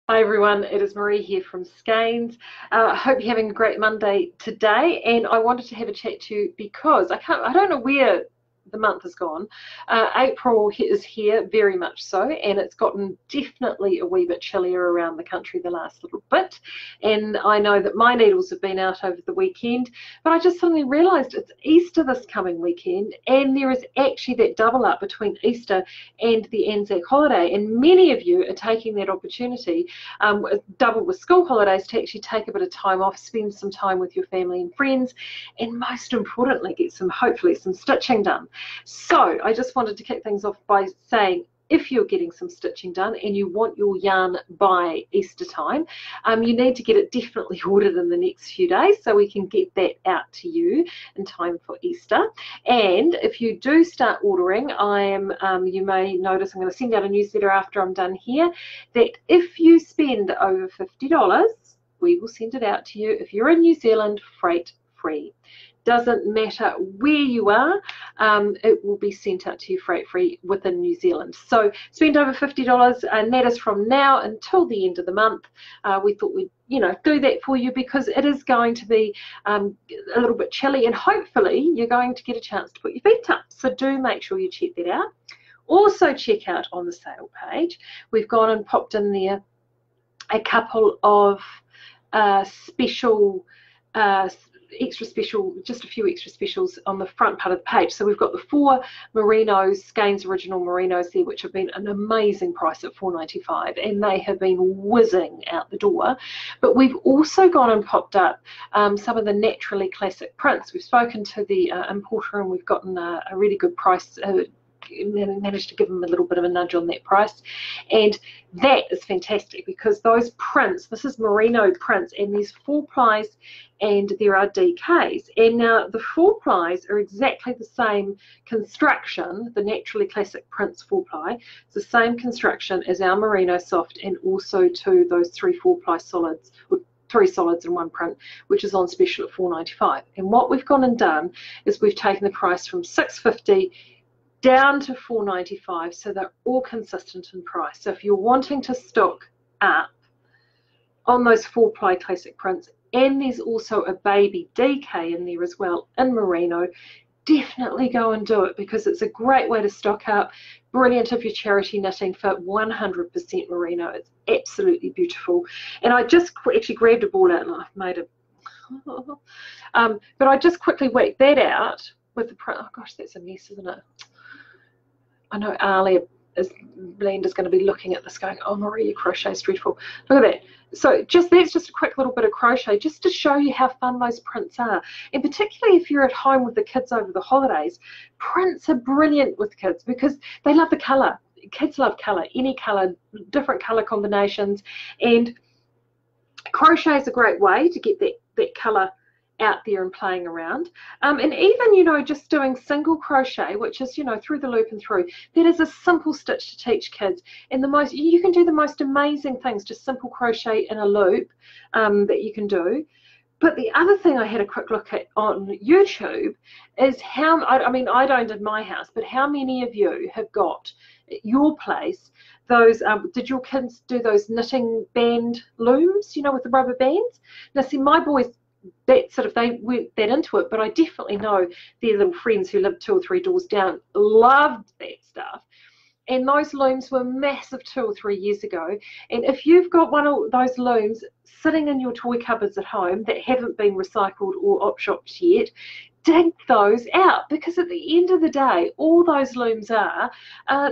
Hi everyone, it is Marie here from Skeins. I hope you're having a great Monday today, and I wanted to have a chat to you because I don't know where the month has gone. April is here, very much so, and it's gotten definitely a wee bit chillier around the country the last little bit. And I know that my needles have been out over the weekend, but I just suddenly realised it's Easter this coming weekend, and there is actually that double up between Easter and the Anzac holiday, and many of you are taking that opportunity double with school holidays to actually take a bit of time off, spend some time with your family and friends, and most importantly, get hopefully some stitching done. So I just wanted to kick things off by saying, if you're getting some stitching done and you want your yarn by Easter time, you need to get it definitely ordered in the next few days so we can get that out to you in time for Easter. And if you do start ordering, you may notice I'm going to send out a newsletter after I'm done here, that if you spend over $50, we will send it out to you. If you're in New Zealand, freight free. Doesn't matter where you are, it will be sent out to you freight free within New Zealand. So spend over $50, and that is from now until the end of the month. We thought we'd do that for you because it is going to be a little bit chilly, and hopefully you're going to get a chance to put your feet up. So do make sure you check that out. Also check out on the sale page, we've gone and popped in there a couple of just a few extra specials on the front part of the page. So we've got the 4 merinos, Skeins original merinos there, which have been an amazing price at $4.95, and they have been whizzing out the door. But we've also gone and popped up some of the naturally classic prints. We've spoken to the importer, and we've gotten a really good price, managed to give them a little bit of a nudge on that price, and that is fantastic because those prints, this is merino prints, and there's 4 plies and there are DKs, and now the 4 plies are exactly the same construction. The naturally classic prints 4 ply, it's the same construction as our merino soft, and also to those 3 4-ply solids, or 3 solids and 1 print, which is on special at $4.95. And what we've gone and done is we've taken the price from $6.50 down to $4.95, so they're all consistent in price. So if you're wanting to stock up on those 4-ply classic prints, and there's also a baby DK in there as well in merino, definitely go and do it because it's a great way to stock up. Brilliant if you're charity knitting for 100% merino. It's absolutely beautiful. And I just actually grabbed a ball out and I've made it. But I just quickly worked that out with the print. Oh gosh, that's a mess, isn't it? I know Blenda's going to be looking at this going, oh Marie, your crochet is dreadful. Look at that. So that's just a quick little bit of crochet just to show you how fun those prints are. And particularly if you're at home with the kids over the holidays, prints are brilliant with kids because they love the colour. Kids love colour, any colour, different colour combinations, and crochet is a great way to get that colour out there and playing around, and even just doing single crochet, which is through the loop and through, that is a simple stitch to teach kids, and you can do the most amazing things, just simple crochet in a loop that you can do. But the other thing I had a quick look at on YouTube is how, I don't in my house, but how many of you have got at your place those, did your kids do those knitting band looms, with the rubber bands? Now see, my boys, they weren't that into it, but I definitely know their little friends who lived 2 or 3 doors down loved that stuff. And those looms were massive 2 or 3 years ago. And if you've got one of those looms sitting in your toy cupboards at home that haven't been recycled or op-shopped yet, dig those out, because at the end of the day, all those looms are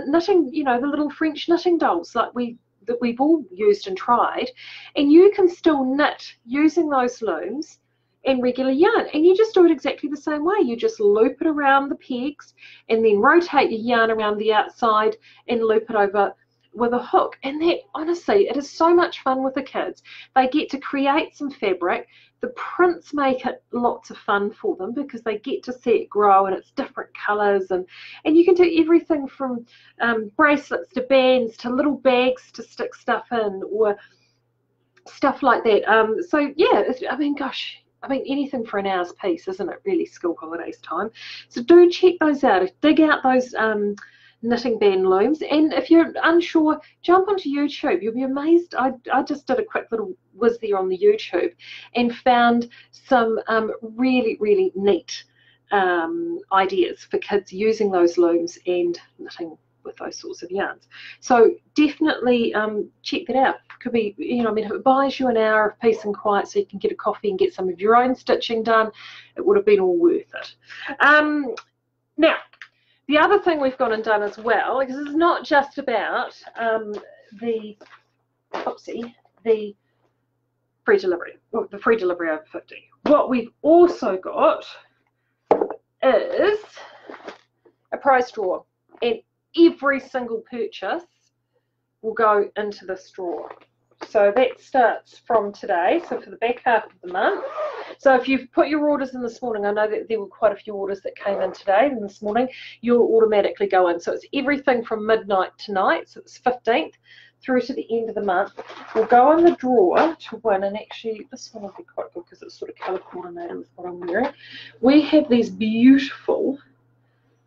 knitting, the little French knitting dolls that we've all used and tried, and you can still knit using those looms and regular yarn, and you just do it exactly the same way. You just loop it around the pegs and then rotate your yarn around the outside and loop it over with a hook, and that, honestly, it is so much fun with the kids. They get to create some fabric. The prints make it lots of fun for them because they get to see it grow, and it's different colours, and you can do everything from bracelets to bands to little bags to stick stuff in, or stuff like that. So yeah, gosh, anything for an hour's piece, isn't it, really, school holidays time? So do check those out. Dig out those knitting band looms. And if you're unsure, jump onto YouTube. You'll be amazed. I just did a quick little whiz there on the YouTube and found some really, really neat ideas for kids using those looms and knitting with those sorts of yarns. So definitely check that out. Could be, you know, I mean, if it buys you an hour of peace and quiet so you can get a coffee and get some of your own stitching done, it would have been all worth it. Now, the other thing we've gone and done as well, because it's not just about the free delivery, or the free delivery over 50. What we've also got is a prize draw, and every single purchase will go into this draw. So that starts from today, so for the back half of the month. So if you've put your orders in this morning, I know that there were quite a few orders that came in today and this morning, you'll automatically go in. So it's everything from midnight tonight, so it's 15th, through to the end of the month. We'll go in the draw to win, and actually this one will be quite good because it's sort of colour coordinated with what I'm wearing. We have these beautiful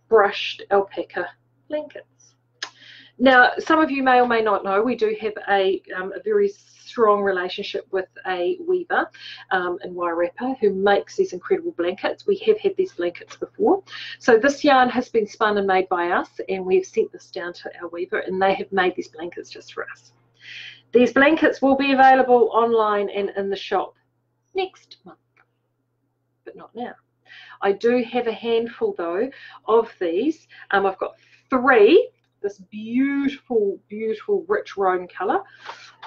brushed alpaca blankets. Now, some of you may or may not know, we do have a very strong relationship with a weaver in Wairarapa who makes these incredible blankets. We have had these blankets before. So this yarn has been spun and made by us, and we've sent this down to our weaver, and they have made these blankets just for us. These blankets will be available online and in the shop next month, but not now. I do have a handful though of these. I've got 3. This beautiful, beautiful rich roan colour.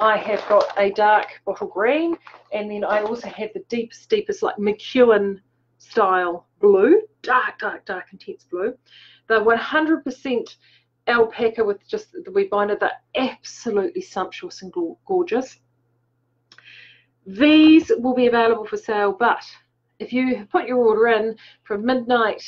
I have got a dark bottle green, and then I also have the deepest like McEwen style blue, dark, intense blue. They're 100% alpaca with just the wee binder. They're absolutely sumptuous and gorgeous. These will be available for sale, but if you put your order in from midnight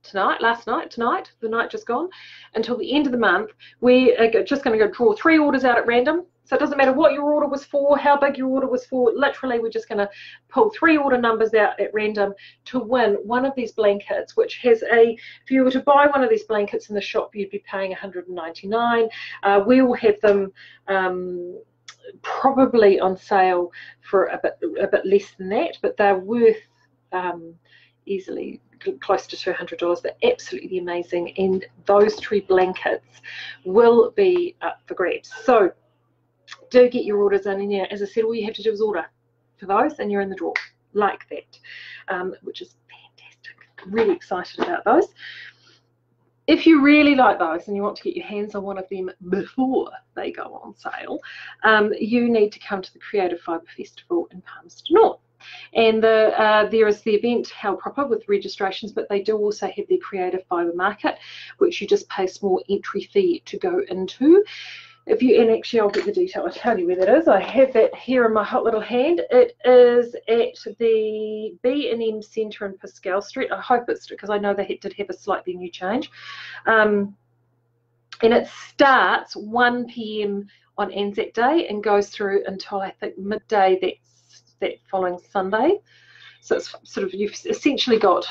tonight, the night just gone, until the end of the month, we are just going to go draw 3 orders out at random. So it doesn't matter what your order was for, how big your order was for, literally we're just going to pull 3 order numbers out at random to win one of these blankets, which has if you were to buy one of these blankets in the shop, you'd be paying $199. We will have them probably on sale for a bit less than that, but they're worth easily close to $200. They're absolutely amazing, and those 3 blankets will be up for grabs. So do get your orders in, and yeah, as I said, all you have to do is order for those and you're in the draw like that, which is fantastic. Really excited about those. If you really like those and you want to get your hands on one of them before they go on sale, you need to come to the Creative Fibre Festival in Palmerston North. And there is the event held proper with registrations, but they do also have their Creative Fibre Market, which you just pay a small entry fee to go into. And actually I'll get the detail, I'll tell you where that is. I have that here in my hot little hand. It is at the B&M Centre in Pascal Street. I hope it's, because I know they did have a slightly new change. And it starts 1 PM on Anzac Day and goes through until I think midday that following Sunday. So it's sort of, you've essentially got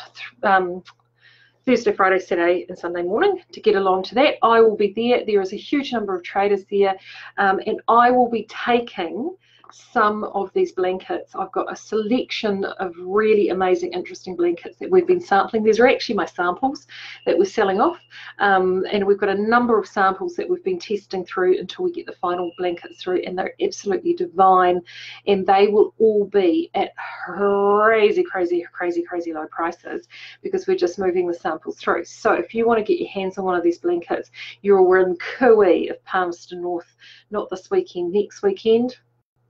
Thursday, Friday, Saturday and Sunday morning to get along to that. I will be there. There is a huge number of traders there, and I will be taking some of these blankets. I've got a selection of really amazing, interesting blankets that we've been sampling. These are actually my samples that we're selling off, and we've got a number of samples that we've been testing through until we get the final blankets through, and they're absolutely divine, and they will all be at crazy low prices because we're just moving the samples through. So if you want to get your hands on one of these blankets, you're in Kui of Palmerston North, not this weekend, next weekend.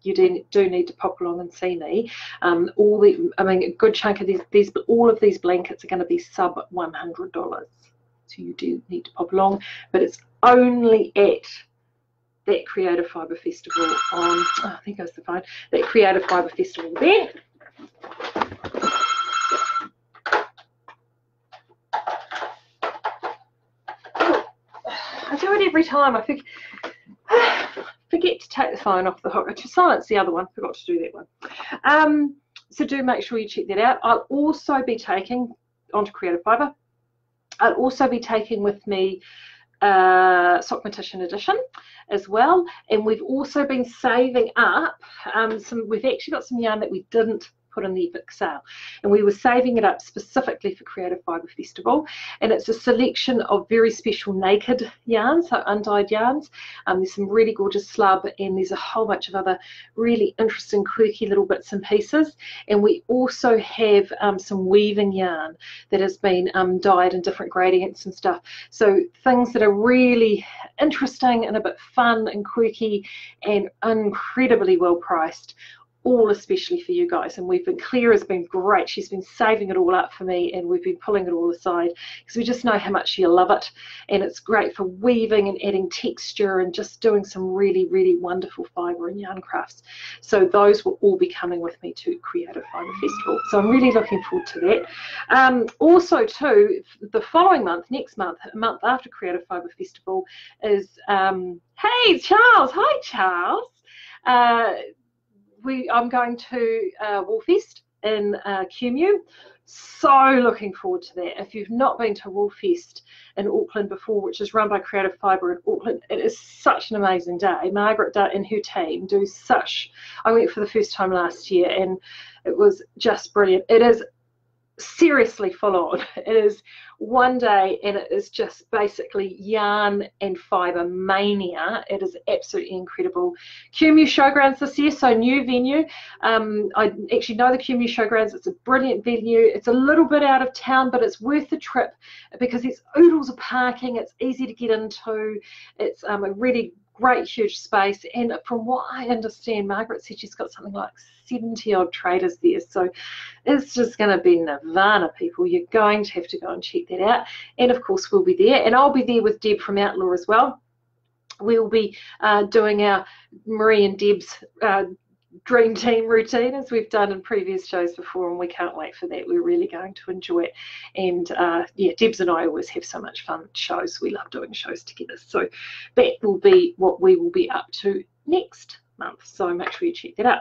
You do need to pop along and see me. A good chunk of all of these blankets are going to be sub $100. So you do need to pop along, but it's only at that Creative Fibre Festival on, I think it was the phone, that Creative Fibre Festival there. I do it every time. I think. Forget to take the phone off the hook. To silence the other one, forgot to do that one. So do make sure you check that out. I'll also be taking onto Creative Fibre I'll also be taking with me Sockmatician edition as well, and we've also been saving up we've actually got some yarn that we didn't put in the epic sale, and we were saving it up specifically for Creative Fibre Festival, and it's a selection of very special naked yarns, so undyed yarns. There's some really gorgeous slub, and there's a whole bunch of other really interesting quirky little bits and pieces, and we also have some weaving yarn that has been dyed in different gradients and stuff, so things that are really interesting and a bit fun and quirky and incredibly well priced, all especially for you guys. And Claire has been great. She's been saving it all up for me, and we've been pulling it all aside because we just know how much you love it, and it's great for weaving and adding texture and just doing some really, really wonderful fibre and yarn crafts. So those will all be coming with me to Creative Fibre Festival, so I'm really looking forward to that. Also too, the following month, next month, a month after Creative Fibre Festival, is hey Charles, hi Charles, I'm going to Woolfest in Cummu. So looking forward to that. If you've not been to Woolfest in Auckland before, which is run by Creative Fibre in Auckland, it is such an amazing day. Margaret and her team do such. I went for the first time last year, and it was just brilliant. It is seriously full on. It is one day, and it is just basically yarn and fibre mania. It is absolutely incredible. Cummu Showgrounds this year, so new venue. I actually know the Cummu Showgrounds. It's a brilliant venue. It's a little bit out of town, but it's worth the trip because it's oodles of parking. It's easy to get into. It's a really great huge space, and from what I understand, Margaret said she's got something like 70 odd traders there, so it's just going to be nirvana, people. You're going to have to go and check that out, and of course we'll be there, and I'll be there with Deb from Outlaw as well. We'll be doing our Marie and Deb's dream team routine as we've done in previous shows before, and we can't wait for that. We're really going to enjoy it, and yeah, Debs and I always have so much fun shows. We love doing shows together, so that will be what we will be up to next month, so make sure you check that out.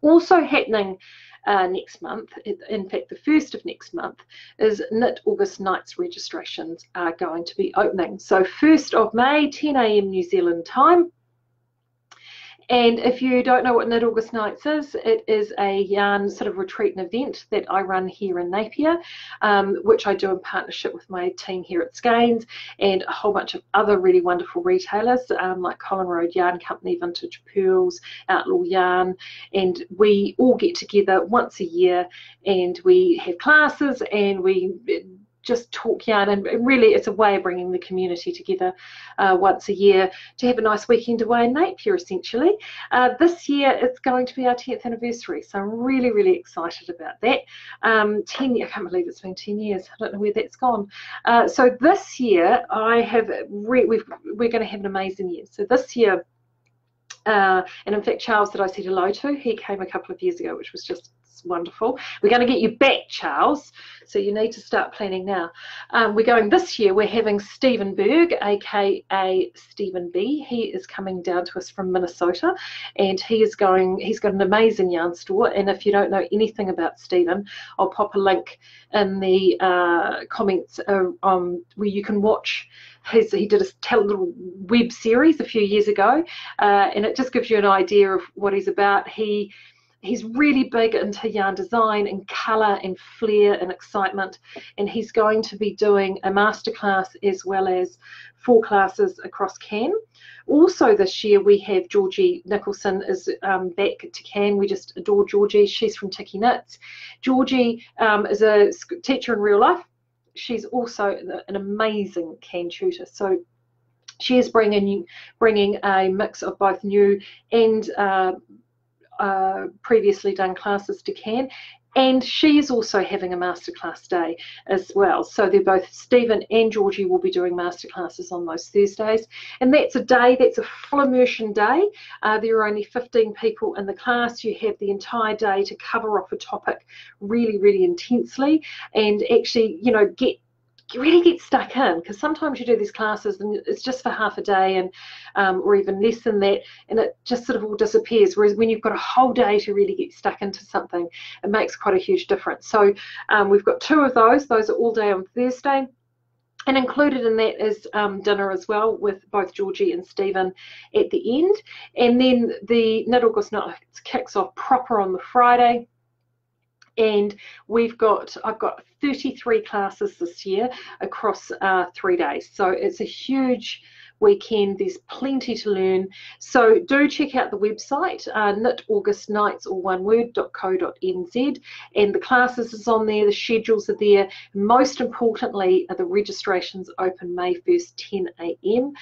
Also happening next month, in fact the 1st of next month, is Knit August Nights registrations are going to be opening. So 1st of May, 10 AM New Zealand time. And if you don't know what Knit August Nights is, it is a yarn sort of retreat and event that I run here in Napier, which I do in partnership with my team here at Skeins and a whole bunch of other really wonderful retailers like Colin Road Yarn Company, Vintage Pearls, Outlaw Yarn, and we all get together once a year and we have classes and we just talk yarn, and really it's a way of bringing the community together once a year to have a nice weekend away in Napier essentially. This year it's going to be our 10th anniversary, so I'm really, really excited about that. 10 years, I can't believe it's been 10 years, I don't know where that's gone. So this year we're going to have an amazing year. So this year, and in fact Charles that I said hello to, he came a couple of years ago, which was just wonderful. We're going to get you back, Charles, so you need to start planning now. We're going this year, we're having Stephen Berg, aka Stephen B. He is coming down to us from Minnesota, and he's got an amazing yarn store, and if you don't know anything about Stephen, I'll pop a link in the comments where you can watch he did a little web series a few years ago, and it just gives you an idea of what he's about. He's really big into yarn design and colour and flair and excitement, and he's going to be doing a masterclass as well as 4 classes across Cannes. Also this year we have Georgie Nicholson is back to Cannes. We just adore Georgie. She's from Tiki Knits. Georgie is a teacher in real life. She's also an amazing Cannes tutor. So she is bringing a mix of both new and previously done classes to Cannes, and she's also having a masterclass day as well. So they're both, Stephen and Georgie will be doing masterclasses on those Thursdays, and that's a full immersion day. There are only 15 people in the class. You have the entire day to cover off a topic really, really intensely, and actually, you know, really get stuck in, because sometimes you do these classes and it's just for half a day and or even less than that, and it just sort of all disappears, whereas when you've got a whole day to really get stuck into something, it makes quite a huge difference. So we've got 2 of those are all day on Thursday, And included in that is dinner as well, with both Georgie and Stephen at the end. And then the Knit August Nights kicks off proper on the Friday. And I've got 33 classes this year across 3 days. So it's a huge weekend. There's plenty to learn. So do check out the website, knitaugustnights, all one word, .co.nz, and the classes is on there, the schedules are there. Most importantly, the registrations open May 1st, 10 a.m.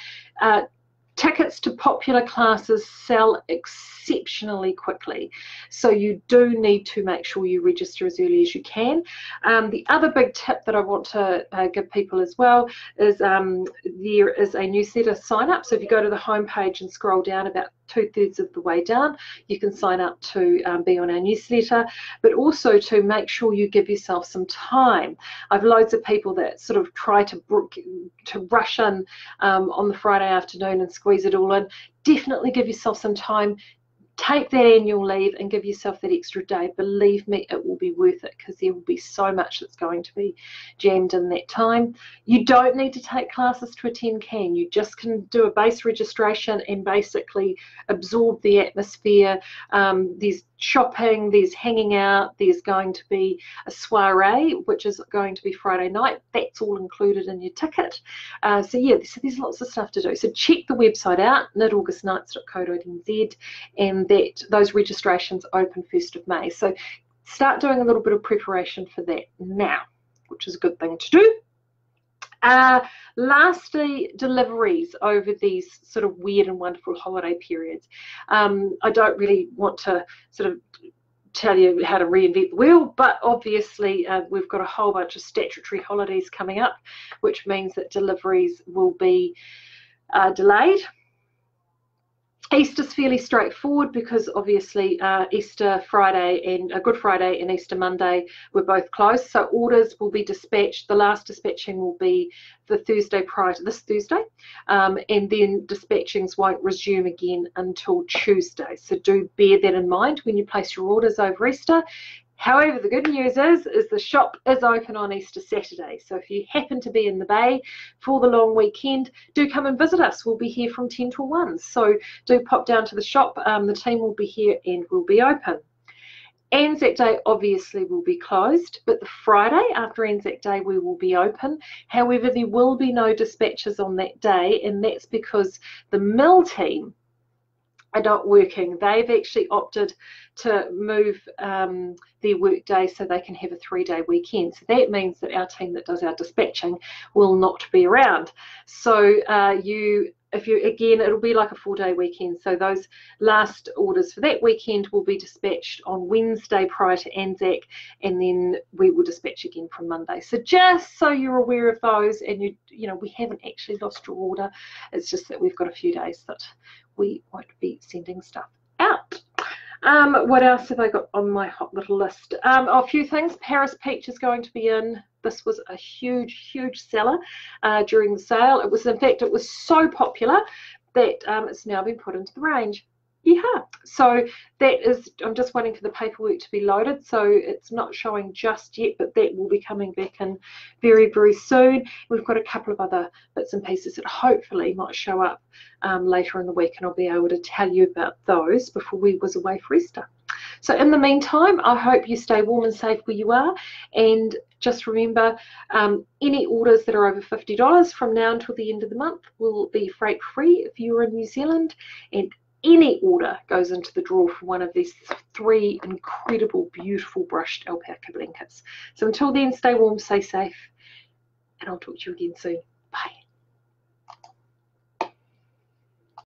Tickets to popular classes sell exceptionally quickly, so you do need to make sure you register as early as you can. The other big tip that I want to give people as well is there is a newsletter sign up. So if you go to the homepage and scroll down about 2/3 of the way down, you can sign up to be on our newsletter, but also to make sure you give yourself some time. I've loads of people that sort of try to rush in on the Friday afternoon and squeeze it all in. Definitely give yourself some time. Take that annual leave and give yourself that extra day. Believe me, it will be worth it, because there will be so much that's going to be jammed in that time. You don't need to take classes to attend CAN. You just can do a base registration and basically absorb the atmosphere. There's shopping, there's hanging out, there's going to be a soiree, which is going to be Friday night. That's all included in your ticket. So there's lots of stuff to do. So check the website out, knitaugustnights.co.nz, and those registrations open 1st of May. So start doing a little bit of preparation for that now, which is a good thing to do. Lastly, deliveries over these sort of weird and wonderful holiday periods. I don't really want to sort of tell you how to reinvent the wheel, but obviously we've got a whole bunch of statutory holidays coming up, which means that deliveries will be delayed. Easter's fairly straightforward, because obviously Easter Friday and Good Friday and Easter Monday were both closed, so orders will be dispatched. The last dispatching will be the Thursday prior to this Thursday, and then dispatchings won't resume again until Tuesday. So do bear that in mind when you place your orders over Easter. However, the good news is the shop is open on Easter Saturday. So if you happen to be in the Bay for the long weekend, do come and visit us. We'll be here from 10 till 1. So do pop down to the shop. The team will be here and we'll be open. Anzac Day obviously will be closed, but the Friday after Anzac Day we will be open. However, there will be no dispatches on that day, and that's because the mill team are not working. They've actually opted to move their work day so they can have a 3-day weekend. So that means that our team that does our dispatching will not be around. So again, it'll be like a 4-day weekend. So those last orders for that weekend will be dispatched on Wednesday prior to Anzac, and then we will dispatch again from Monday. So just so you're aware of those, and we haven't actually lost your order. It's just that we've got a few days that we won't be sending stuff out. What else have I got on my hot little list? A few things. Paris Peach is going to be in. This was a huge seller during the sale. It was so popular that it's now been put into the range. Yeah, so that is, I'm just waiting for the paperwork to be loaded, so it's not showing just yet, but that will be coming back in very soon. We've got a couple of other bits and pieces that hopefully might show up later in the week, and I'll be able to tell you about those before we was away for Easter. So in the meantime, I hope you stay warm and safe where you are, and just remember, any orders that are over $50 from now until the end of the month will be freight free if you're in New Zealand, and any order goes into the draw for one of these 3 incredible, beautiful brushed alpaca blankets. So until then, stay warm, stay safe, and I'll talk to you again soon.